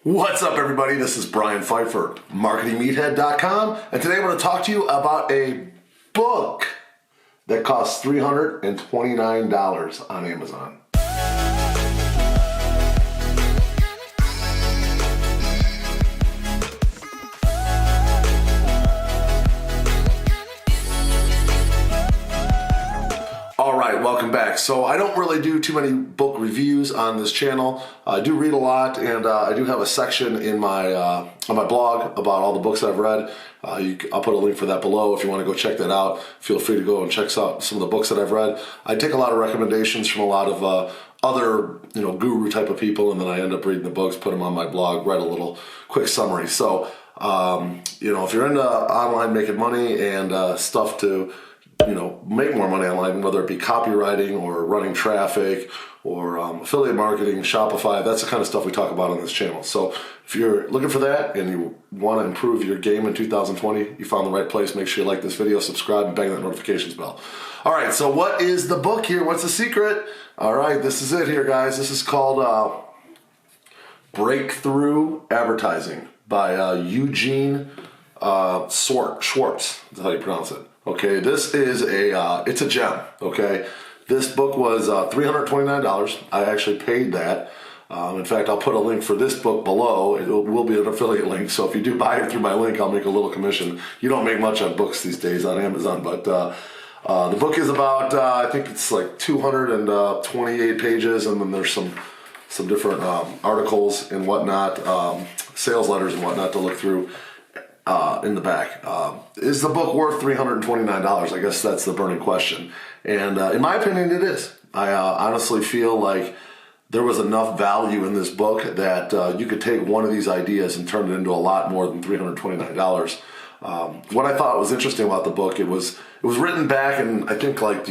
What's up, everybody? This is Brian Pfeiffer, marketingmeathead.com, and today I'm going to talk to you about a book that costs $329 on Amazon. Alright, welcome back. So I don't really do too many book reviews on this channel. I do read a lot, and I do have a section in my on my blog about all the books I've read. I'll put a link for that below if you want to go check that out. Feel free to go and check out some of the books that I've read. I take a lot of recommendations from a lot of other guru type of people, and then I end up reading the books, put them on my blog, write a little quick summary. So if you're into online making money and stuff to make more money online, whether it be copywriting or running traffic or affiliate marketing, Shopify, that's the kind of stuff we talk about on this channel. So if you're looking for that and you want to improve your game in 2020, you found the right place. Make sure you like this video, subscribe, and bang that notifications bell. All right, so what is the book here? What's the secret? All right, this is it here, guys. This is called Breakthrough Advertising by Eugene Schwartz. That's how you pronounce it. Okay, this is it's a gem, okay? This book was $329. I actually paid that. In fact, I'll put a link for this book below. It will be an affiliate link, so if you do buy it through my link, I'll make a little commission. You don't make much on books these days on Amazon, but the book is about, I think it's like 228 pages, and then there's some different articles and whatnot, sales letters and whatnot to look through. In the back. Is the book worth $329? I guess that's the burning question. And in my opinion, it is. I honestly feel like there was enough value in this book that you could take one of these ideas and turn it into a lot more than $329. What I thought was interesting about the book, it was written back in, I think, like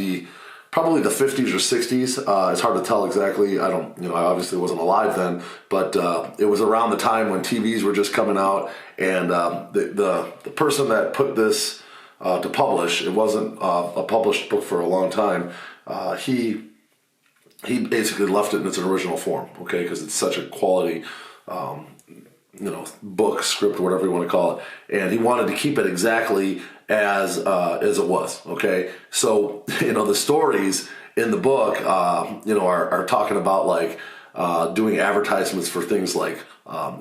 probably the 50s or 60s. It's hard to tell exactly. I obviously wasn't alive then, but it was around the time when TVs were just coming out, and the person that put this to publish, it wasn't a published book for a long time. He basically left it in its original form, okay, because it's such a quality book, script, whatever you want to call it, and he wanted to keep it exactly as it was, okay? So, the stories in the book, are talking about like doing advertisements for things like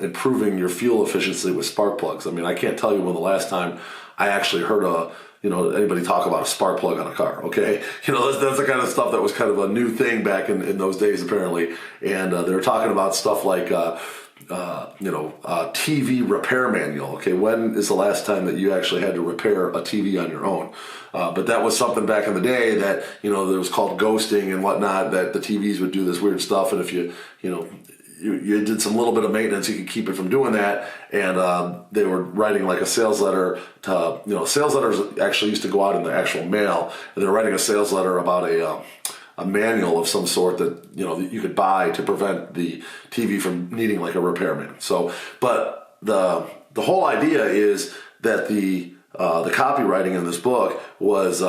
improving your fuel efficiency with spark plugs. I mean, I can't tell you when the last time I actually heard anybody talk about a spark plug on a car, okay? That's the kind of stuff that was kind of a new thing back in those days, apparently. And they were talking about stuff like, TV repair manual. Okay, when is the last time that you actually had to repair a TV on your own? But that was something back in the day that there was called ghosting and whatnot. That the TVs would do this weird stuff, and if you did some little bit of maintenance, you could keep it from doing that. And they were writing like a sales letter to sales letters actually used to go out in the actual mail, and they're writing a sales letter about a manual of some sort that that you could buy to prevent the TV from needing like a repairman. So, but the whole idea is that the copywriting in this book was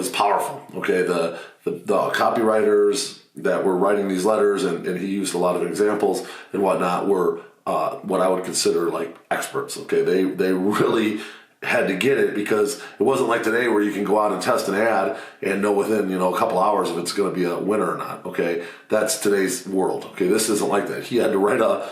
powerful. Okay, the copywriters that were writing these letters, and he used a lot of examples and whatnot, were what I would consider like experts. Okay, they really had to get it, because it wasn't like today where you can go out and test an ad and know within a couple hours if it's going to be a winner or not. Okay, that's today's world. Okay, this isn't like that. He had to write an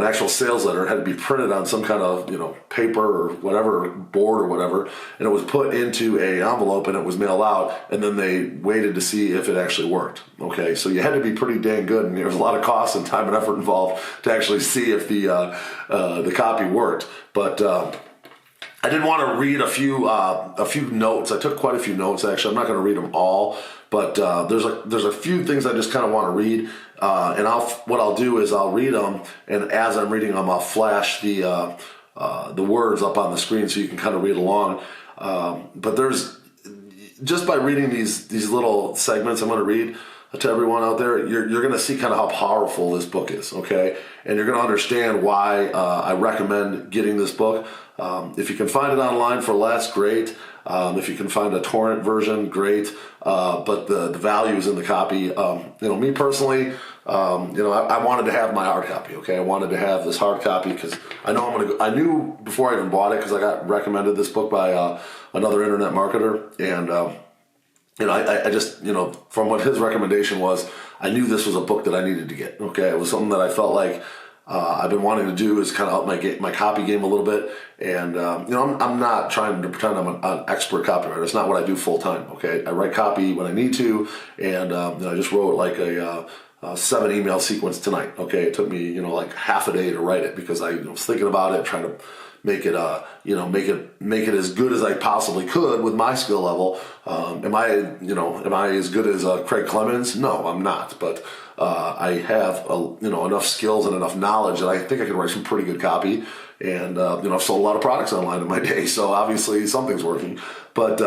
actual sales letter. It had to be printed on some kind of paper or whatever, board or whatever, and it was put into a envelope and it was mailed out, and then they waited to see if it actually worked. Okay, so you had to be pretty dang good, and there was a lot of cost and time and effort involved to actually see if the copy worked. But I did want to read a few notes. I took quite a few notes, actually. I'm not going to read them all, but there's a few things I just kind of want to read. And what I'll do is I'll read them, and as I'm reading them, I'll flash the words up on the screen so you can kind of read along. But there's, just by reading these little segments I'm going to read to everyone out there, you're going to see kind of how powerful this book is, okay? And you're going to understand why I recommend getting this book. If you can find it online for less, great. If you can find a torrent version, great. But the value is in the copy. Me personally, I wanted to have my hard copy. Okay, I wanted to have this hard copy because I know I knew before I even bought it, because I got recommended this book by another internet marketer, and I just, from what his recommendation was, I knew this was a book that I needed to get. Okay, it was something that I felt like I've been wanting to do, is kind of up my copy game a little bit. And, I'm not trying to pretend I'm an expert copywriter. It's not what I do full time. Okay, I write copy when I need to, and I just wrote like a 7 email sequence tonight. Okay, it took me like half a day to write it, because I was thinking about it, trying to make it make it as good as I possibly could with my skill level. Am I as good as Craig Clemens? No, I'm not. But I have enough skills and enough knowledge that I think I can write some pretty good copy. And I've sold a lot of products online in my day, so obviously something's working. But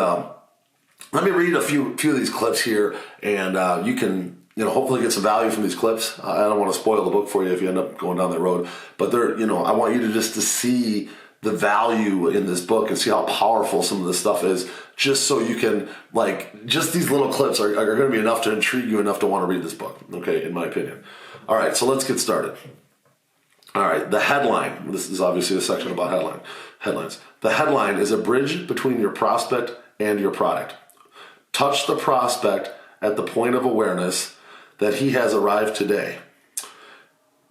let me read a few of these clips here, and you can hopefully get some value from these clips. I don't want to spoil the book for you if you end up going down that road, but I want you to see the value in this book and see how powerful some of this stuff is, just so you can, just these little clips are going to be enough to intrigue you enough to want to read this book, okay, in my opinion. All right, so let's get started. All right, the headline. This is obviously a section about headlines. The headline is a bridge between your prospect and your product. Touch the prospect at the point of awareness that he has arrived today.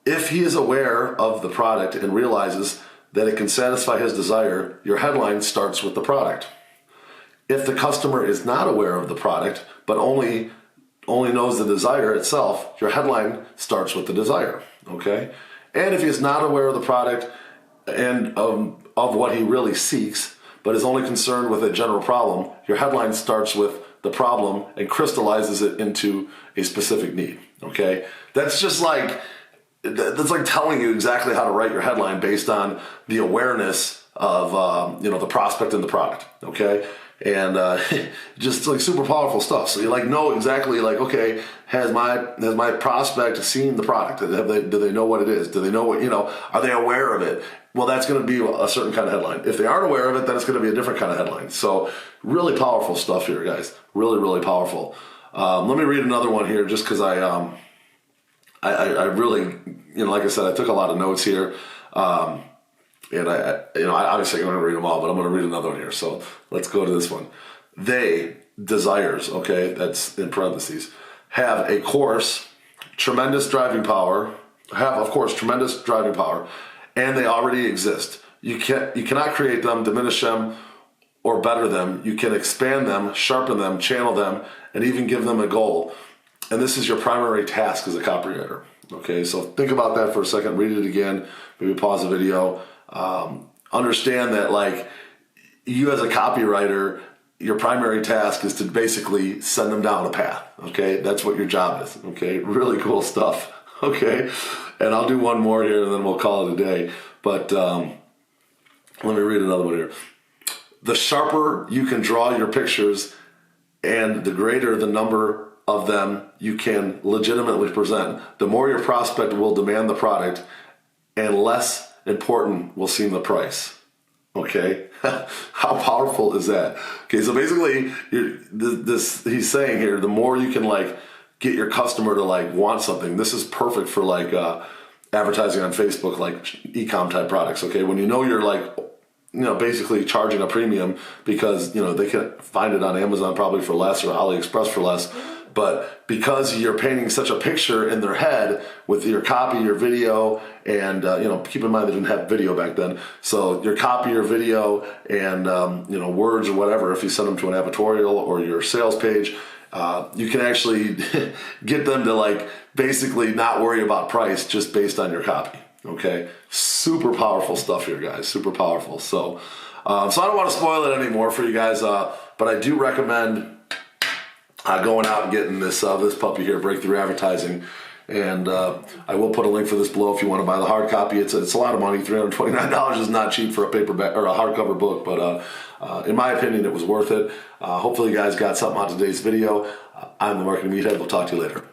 If he is aware of the product and realizes that it can satisfy his desire, your headline starts with the product. If the customer is not aware of the product, but only knows the desire itself, your headline starts with the desire, okay? And if he is not aware of the product and of what he really seeks, but is only concerned with a general problem, your headline starts with the problem and crystallizes it into a specific need, okay? That's like telling you exactly how to write your headline based on the awareness of the prospect and the product, okay? And just like super powerful stuff. So you know exactly okay, has my prospect seen the product? Do they know what it is? Do they know what are they aware of it? Well, that's going to be a certain kind of headline. If they aren't aware of it, then it's going to be a different kind of headline. So really powerful stuff here, guys. Really, really powerful. Let me read another one here, just because I really, like I said, I took a lot of notes here. And I obviously I'm going to read them all, but I'm going to read another one here. So let's go to this one. Desires, okay, that's in parentheses, have tremendous driving power, and they already exist. You cannot create them, diminish them, or better them. You can expand them, sharpen them, channel them, and even give them a goal. And this is your primary task as a copywriter. Okay, so think about that for a second. Read it again. Maybe pause the video. Understand that you as a copywriter, your primary task is to basically send them down a path. Okay, that's what your job is. Okay, really cool stuff. Okay, and I'll do one more here and then we'll call it a day. But let me read another one here. The sharper you can draw your pictures and the greater the number of them you can legitimately present, the more your prospect will demand the product and less important will seem the price. Okay, how powerful is that? Okay, so basically, he's saying here, the more you can get your customer to want something. This is perfect for advertising on Facebook, e-com type products. Okay, when you're basically charging a premium because they can find it on Amazon probably for less or AliExpress for less. But because you're painting such a picture in their head with your copy, your video, and keep in mind they didn't have video back then. So your copy, your video, and words or whatever. If you send them to an advertorial or your sales page, you can actually get them to basically not worry about price just based on your copy. Okay, super powerful stuff here, guys. Super powerful. So I don't want to spoil it anymore for you guys, but I do recommend going out and getting this puppy here, Breakthrough Advertising. And I will put a link for this below if you want to buy the hard copy. It's a lot of money. $329 is not cheap for a paperback or a hardcover book, but in my opinion, it was worth it. Hopefully you guys got something out of today's video. I'm the Marketing Meathead. We'll talk to you later.